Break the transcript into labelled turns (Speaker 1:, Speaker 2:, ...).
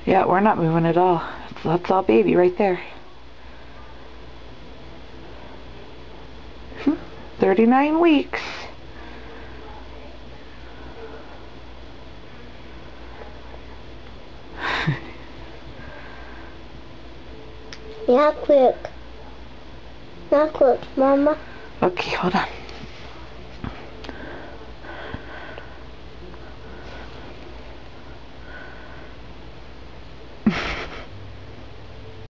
Speaker 1: Yeah, we're not moving at all. That's all baby right there. 39 weeks.
Speaker 2: Not quick. Not quick, Mama.
Speaker 1: Okay, hold on.